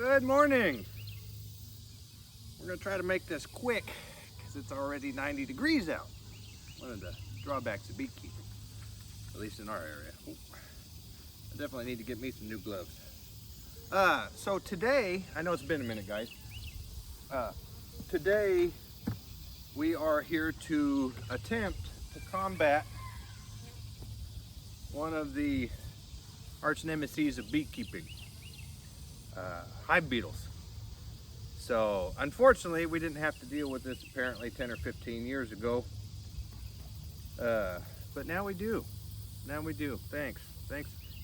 Good morning. We're gonna try to make this quick because it's already 90 degrees out. One of the drawbacks of beekeeping, at least in our area. Ooh. I definitely need to get me some new gloves. So today, I know it's been a minute, guys. Today we are here to attempt to combat one of the arch nemeses of beekeeping, hive beetles. So unfortunately, we didn't have to deal with this apparently 10 or 15 years ago, but now we do. Now we do. Thanks,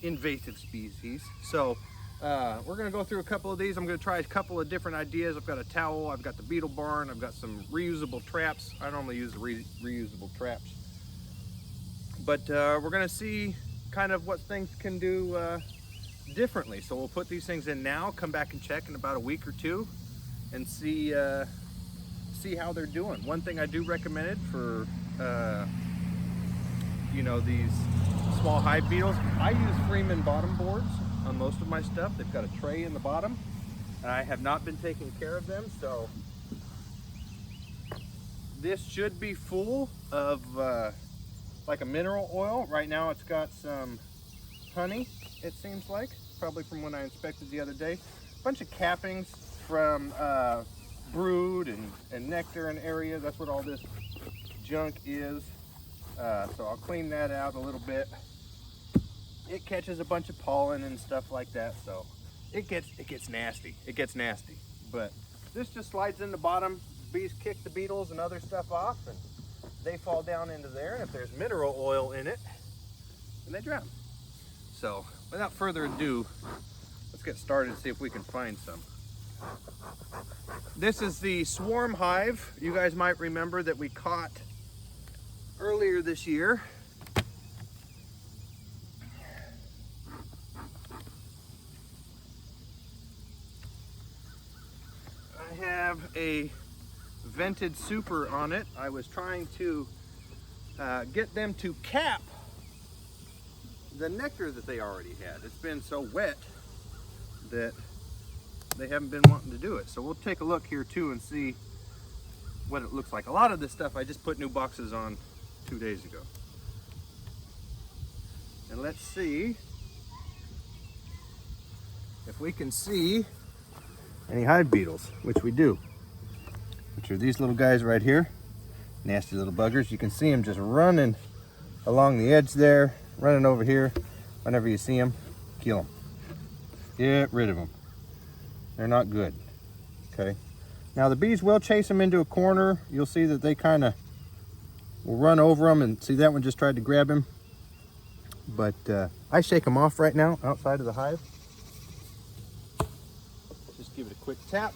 invasive species. So we're gonna go through a couple of these. I'm gonna try a couple of different ideas. I've got a towel, I've got the beetle barn, I've got some reusable traps. I normally use the reusable traps, but we're gonna see kind of what things can do differently. So we'll put these things in now, come back and check in about a week or two, and see how they're doing. One thing I do recommend it for these small hive beetles, I use Freeman bottom boards on most of my stuff. They've got a tray in the bottom, and I have not been taking care of them, so this should be full of like a mineral oil. Right now it's got some honey, it seems like, probably from when I inspected the other day. A bunch of cappings from brood and nectar and area. That's what all this junk is. So I'll clean that out a little bit. It catches a bunch of pollen and stuff like that, so it gets nasty. It gets nasty. But this just slides in the bottom. Bees kick the beetles and other stuff off, and they fall down into there. And if there's mineral oil in it, then they drown. So without further ado, let's get started and see if we can find some. This is the swarm hive. You guys might remember that we caught earlier this year. I have a vented super on it. I was trying to get them to cap the nectar that they already had. It's been so wet that they haven't been wanting to do it. So we'll take a look here too and see what it looks like. A lot of this stuff I just put new boxes on 2 days ago. And let's see if we can see any hive beetles, which we do, which are these little guys right here. Nasty little buggers. You can see them just running along the edge there, running over here. Whenever you see them, kill them. Get rid of them. They're not good. Okay. Now the bees will chase them into a corner. You'll see that they kind of will run over them, and see that one just tried to grab him. But I shake them off right now outside of the hive. Just give it a quick tap,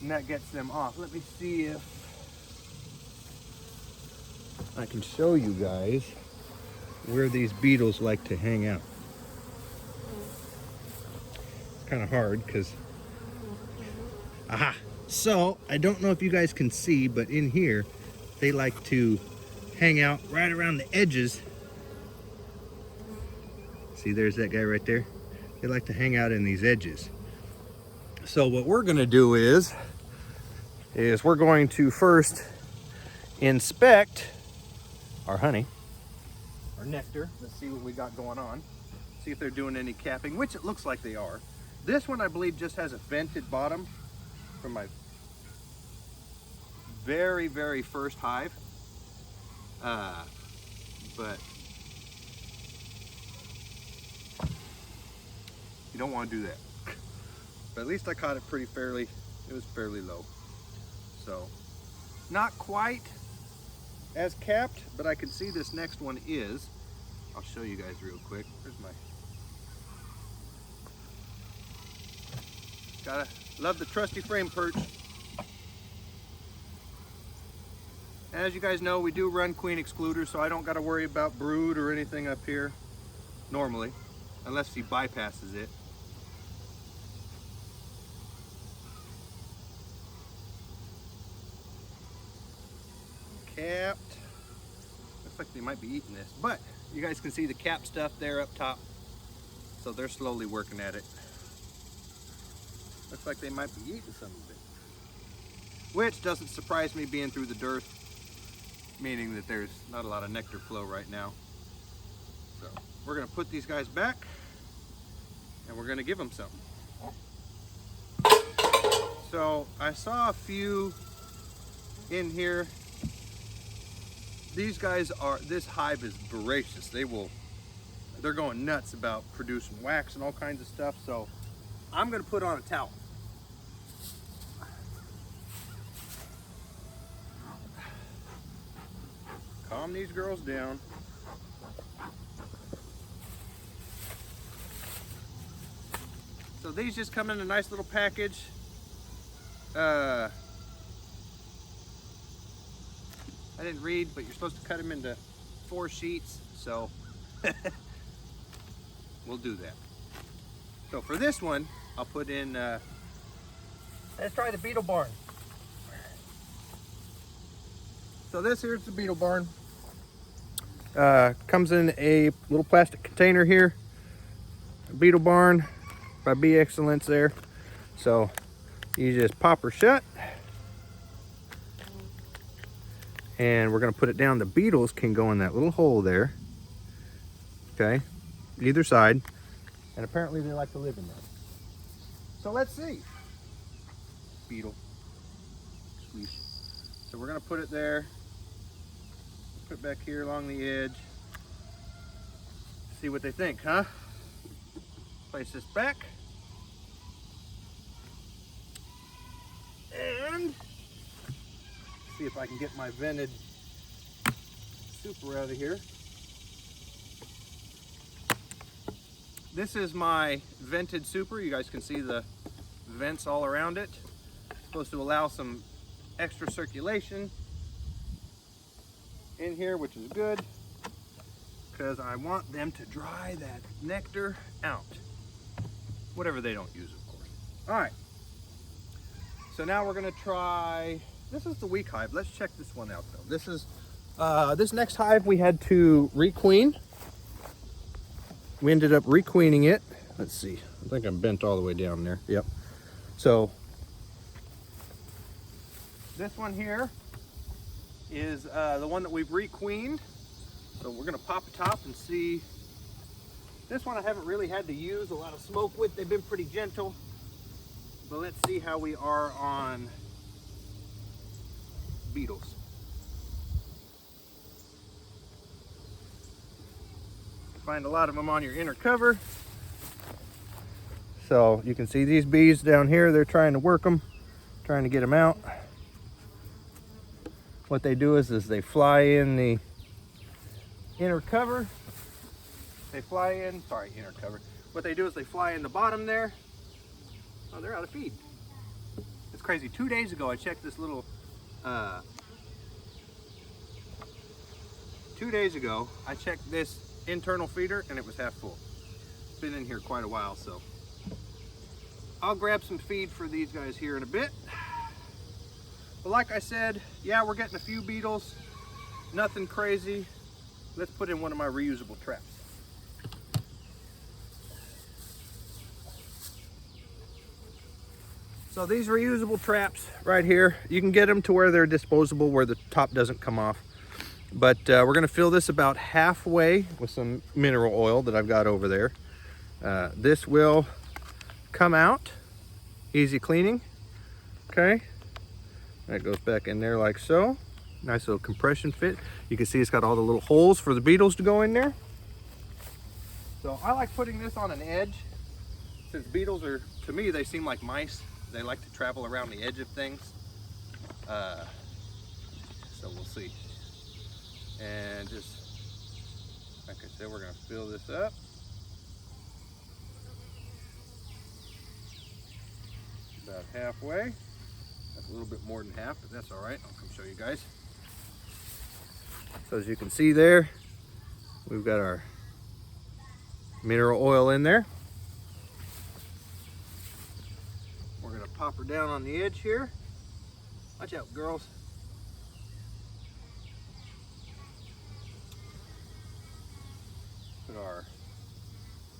and that gets them off. Let me see if I can show you guys where these beetles like to hang out. It's kind of hard because, aha! So I don't know if you guys can see, but in here they like to hang out right around the edges. See, there's that guy right there. They like to hang out in these edges. So what we're going to do is we're going to first inspect our honey, our nectar. Let's see what we got going on. See if they're doing any capping, which it looks like they are. This one, I believe, just has a vented bottom from my very, very first hive. But you don't want to do that. But at least I caught it pretty fairly. It was fairly low. So not quite as capped, but I can see this next one is. I'll show you guys real quick. There's my, gotta love the trusty frame perch. As you guys know, we do run queen excluders, so I don't got to worry about brood or anything up here normally, unless he bypasses it. Capped. Looks like they might be eating this, but you guys can see the cap stuff there up top, so they're slowly working at it. Looks like they might be eating some of it. Which doesn't surprise me being through the dearth, meaning that there's not a lot of nectar flow right now. So we're gonna put these guys back and we're gonna give them something. So I saw a few in here. These guys are, this hive is voracious. They're going nuts about producing wax and all kinds of stuff. So I'm gonna put on a towel. Calm these girls down. So these just come in a nice little package. I didn't read, but you're supposed to cut them into 4 sheets, so we'll do that. So for this one, I'll put in, let's try the beetle barn. So this here's the beetle barn. Comes in a little plastic container here. Beetle barn by Bee Excellence there. So you just pop her shut. And we're gonna put it down. The beetles can go in that little hole there. Okay, either side. And apparently they like to live in there. So let's see. Beetle. Sweet. So we're gonna put it there. Put it back here along the edge. See what they think, huh? Place this back. And see if I can get my vented super out of here. This is my vented super. You guys can see the vents all around it. It's supposed to allow some extra circulation in here, which is good because I want them to dry that nectar out. Whatever they don't use, of course. All right. So now we're gonna try, this is the weak hive. Let's check this one out though. This is, this next hive we had to requeen. We ended up requeening it. Let's see, I think I'm bent all the way down there. Yep. So this one here is the one that we've requeened. So we're gonna pop a top and see. This one I haven't really had to use a lot of smoke with. They've been pretty gentle. But let's see how we are on beetles. Find a lot of them on your inner cover. So you can see these bees down here, they're trying to work them, trying to get them out. What they do is they fly in the inner cover. They fly in, sorry, inner cover. What they do is they fly in the bottom there. Oh, they're out of feed. It's crazy. 2 days ago, I checked this little, 2 days ago, I checked this internal feeder and it was half full. It's been in here quite a while, so I'll grab some feed for these guys here in a bit. But like I said, yeah, we're getting a few beetles, nothing crazy. Let's put in one of my reusable traps. So these reusable traps right here, you can get them to where they're disposable, where the top doesn't come off. But we're gonna fill this about halfway with some mineral oil that I've got over there. This will come out, easy cleaning, okay? That goes back in there like so. Nice little compression fit. You can see it's got all the little holes for the beetles to go in there. So I like putting this on an edge, since beetles are, to me, they seem like mice. They like to travel around the edge of things. So we'll see. And just, like I said, we're gonna fill this up. About halfway. That's a little bit more than half, but that's all right. I'll come show you guys. So as you can see there, we've got our mineral oil in there. We're gonna pop her down on the edge here. Watch out, girls. Put our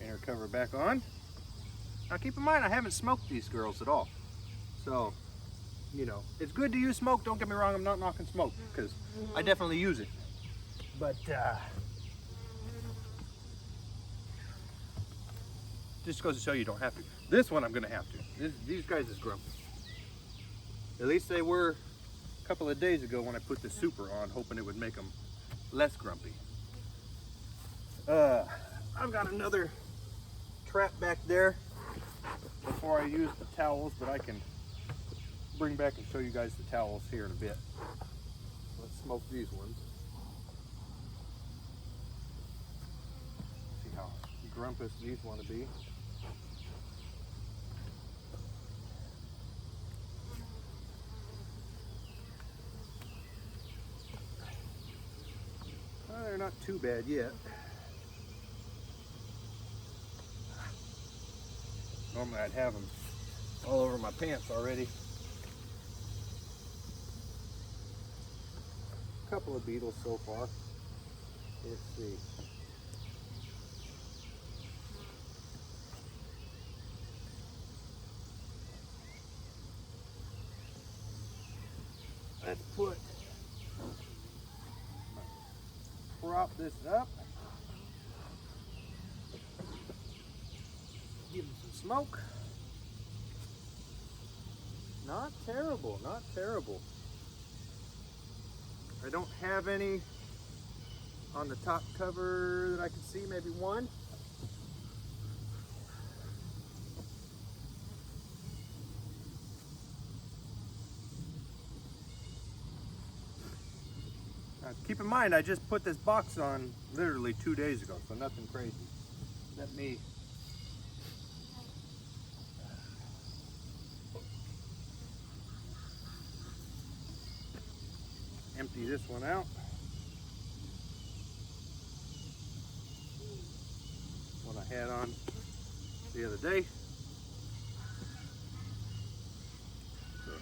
inner cover back on. Now keep in mind, I haven't smoked these girls at all. So, you know, it's good to use smoke. Don't get me wrong, I'm not knocking smoke because I definitely use it. But just goes to show you don't have to. This one I'm gonna have to. These guys is grumpy. At least they were a couple of days ago when I put the super on, hoping it would make them less grumpy. I've got another trap back there before I use the towels, but I can bring back and show you guys the towels here in a bit. Let's smoke these ones. See how grumpus these want to be. Well, they're not too bad yet. Normally I'd have them all over my pants already. A couple of beetles so far. Let's see. Let's prop this up. Give them some smoke. Not terrible, not terrible. I don't have any on the top cover that I can see, maybe one. Now, keep in mind, I just put this box on literally 2 days ago, so nothing crazy. Let me empty this one out. One I had on the other day. Put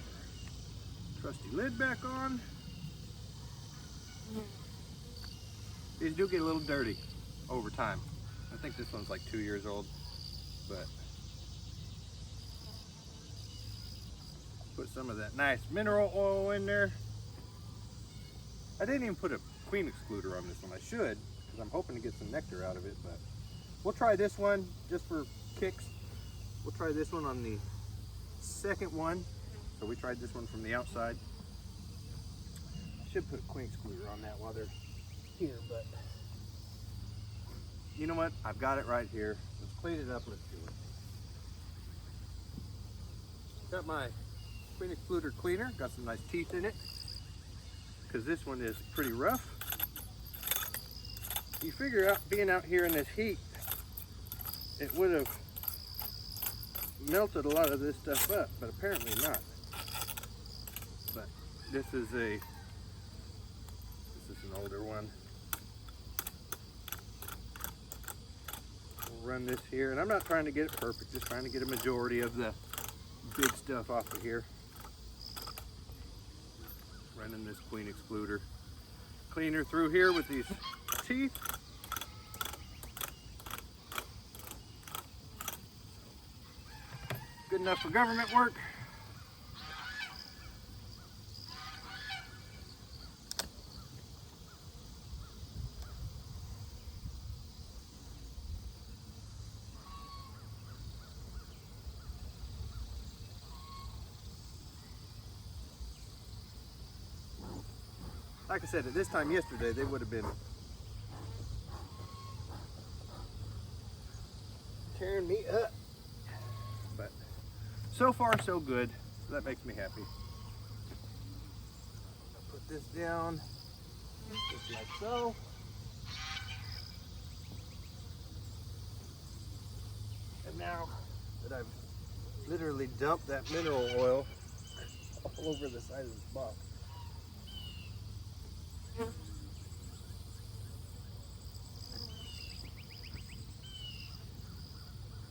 the trusty lid back on. These do get a little dirty over time. I think this one's like 2 years old, but put some of that nice mineral oil in there. I didn't even put a queen excluder on this one. I should, because I'm hoping to get some nectar out of it, but we'll try this one just for kicks. We'll try this one on the second one. So we tried this one from the outside. I should put a queen excluder on that while they're here, but you know what? I've got it right here. Let's clean it up. Let's do it. Got my queen excluder cleaner. Got some nice teeth in it, because this one is pretty rough. You figure out being out here in this heat, it would have melted a lot of this stuff up, but apparently not. But this is an older one. We'll run this here, and I'm not trying to get it perfect, just trying to get a majority of the big stuff off of here. Running this queen excluder cleaner through here with these teeth. Good enough for government work. Like I said, at this time yesterday, they would have been tearing me up. But so far, so good. So that makes me happy. I'll put this down just like so. And now that I've literally dumped that mineral oil all over the side of this box,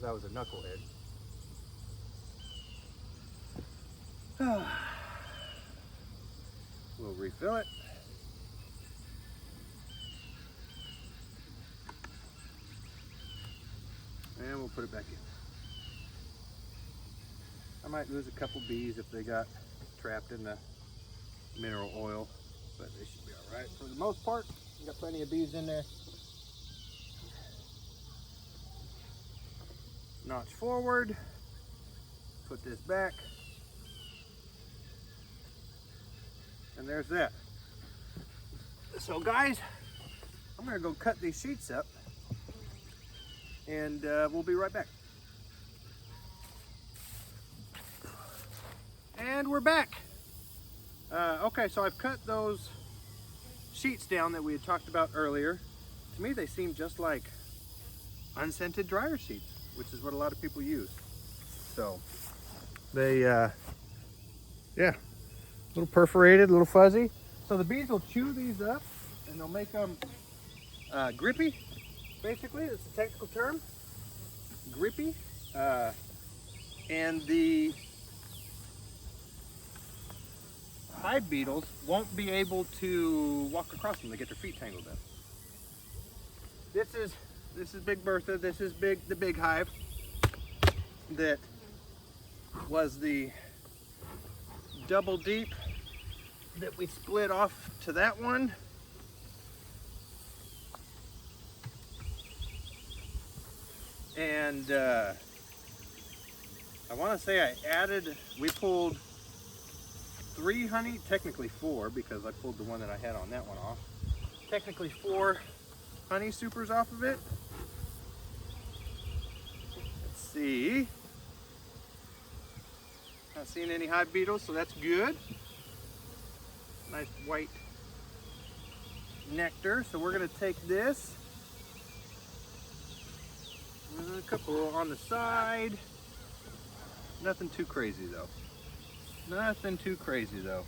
that was a knucklehead. We'll refill it. And we'll put it back in. might lose a couple bees if they got trapped in the mineral oil, but they should be all right for the most part. Got plenty of bees in there. Notch forward, put this back, and there's that. So guys, I'm gonna go cut these sheets up, and we'll be right back. And we're back. Okay, so I've cut those sheets down that we had talked about earlier. To me, they seem just like unscented dryer sheets, which is what a lot of people use. So they, yeah, a little perforated, a little fuzzy. So the bees will chew these up and they'll make them grippy, basically. It's a technical term, grippy. And the hive beetles won't be able to walk across them. They get their feet tangled up. This is Big Bertha. This is the big hive that was the double deep that we split off to that one. And I want to say we pulled 3 honey, technically 4, because I pulled the one that I had on that one off. Technically 4 honey supers off of it. Let's see. Not seeing any hive beetles, so that's good. Nice white nectar. So we're going to take this. There's a couple on the side. Nothing too crazy though. Nothing too crazy though.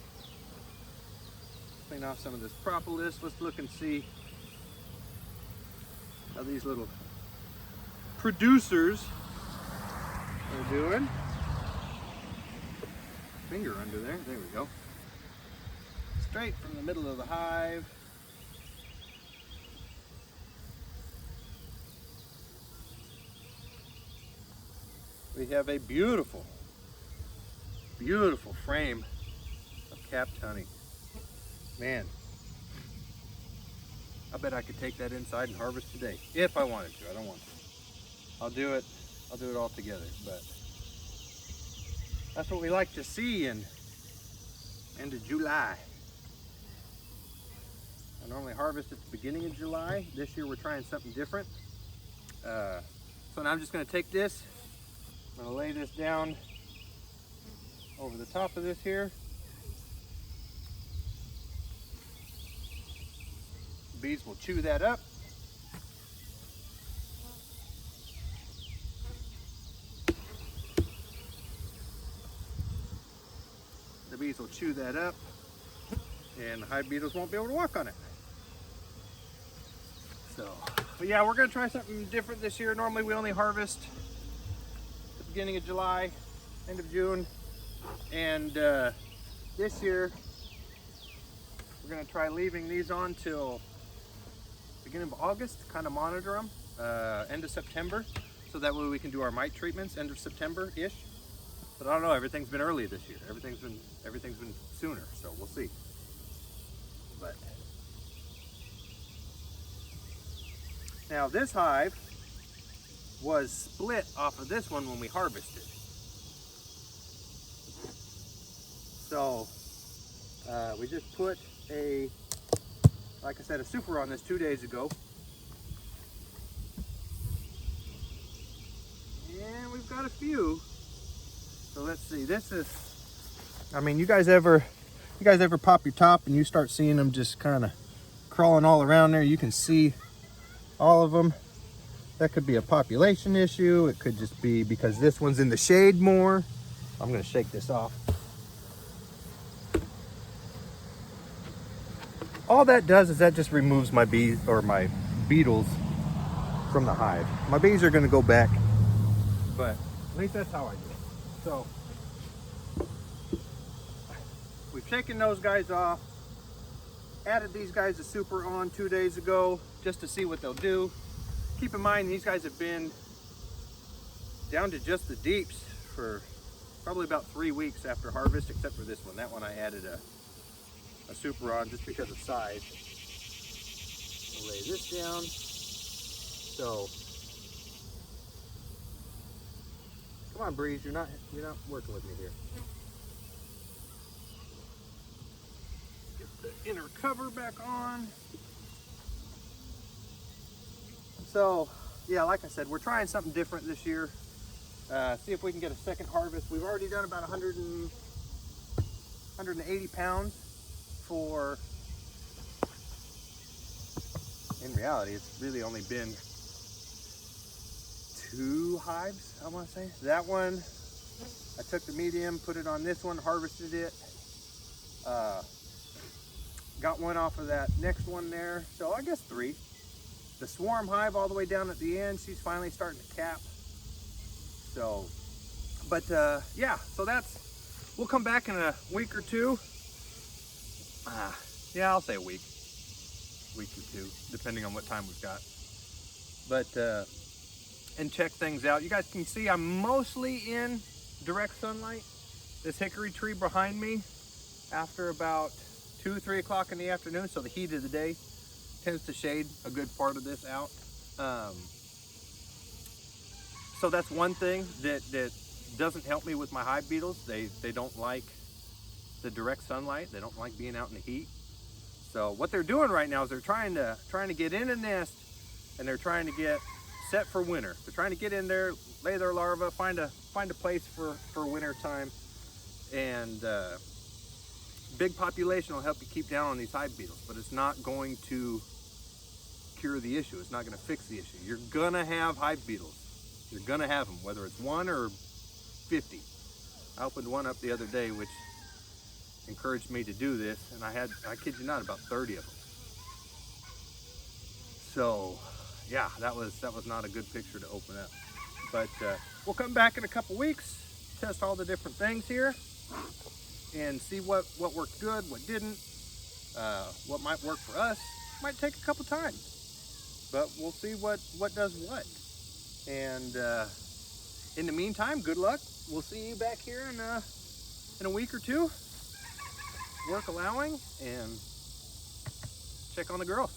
Clean off some of this propolis. Let's look and see how these little producers are doing. Finger under there. There we go. Straight from the middle of the hive. We have a beautiful, beautiful frame of capped honey. Man, I bet I could take that inside and harvest today if I wanted to. I don't want to. I'll do it all together, but that's what we like to see in end of July. I normally harvest at the beginning of July. This year we're trying something different. So now I'm just going to take this. I'm going to lay this down over the top of this here. Bees will chew that up. The bees will chew that up, and the hive beetles won't be able to walk on it. So, but yeah, we're going to try something different this year. Normally we only harvest at the beginning of July, end of June, and this year we're going to try leaving these on till beginning of August, kind of monitor them, end of September, so that way we can do our mite treatments end of September-ish. But I don't know, everything's been early this year. Everything's been sooner, so we'll see. But now this hive was split off of this one when we harvested. So we just put like I said, a super on this 2 days ago. And we've got a few. So let's see, this is, I mean, you guys ever pop your top and you start seeing them just kind of crawling all around there? You can see all of them. That could be a population issue. It could just be because this one's in the shade more. I'm going to shake this off. All that does is that just removes my bees or my beetles from the hive. My bees are going to go back, but at least that's how I do it. So we've taken those guys off, added these guys a super on 2 days ago just to see what they'll do. Keep in mind these guys have been down to just the deeps for probably about 3 weeks after harvest, except for this one. That one I added a super on just because of size. I'll lay this down. So, come on, Breeze, you're not working with me here. Get the inner cover back on. So, yeah, like I said, we're trying something different this year. See if we can get a second harvest. We've already done about 180 pounds for, in reality, it's really only been 2 hives, I want to say. That one, I took the medium, put it on this one, harvested it. Got one off of that next one there, so I guess 3. The swarm hive all the way down at the end, she's finally starting to cap. So, but yeah, so we'll come back in a week or 2. Yeah, I'll say a week or 2, depending on what time we've got. But, and check things out. You guys can see I'm mostly in direct sunlight. This hickory tree behind me, after about 2-3 o'clock in the afternoon, so the heat of the day tends to shade a good part of this out. So that's one thing that doesn't help me with my hive beetles. They don't like the direct sunlight. They don't like being out in the heat. So what they're doing right now is they're trying to get in a nest, and they're trying to get set for winter. They're trying to get in there, lay their larvae, find a place for winter time, and big population will help you keep down on these hive beetles, but it's not going to cure the issue. It's not going to fix the issue. You're gonna have hive beetles. You're gonna have them, whether it's 1 or 50. I opened one up the other day, which encouraged me to do this, and I kid you not, about 30 of them. So, yeah, that was not a good picture to open up. But we'll come back in a couple weeks, test all the different things here, and see what worked good, what didn't, what might work for us. Might take a couple times, but we'll see what does what. And in the meantime, good luck. We'll see you back here in a week or 2, work allowing, and check on the girls.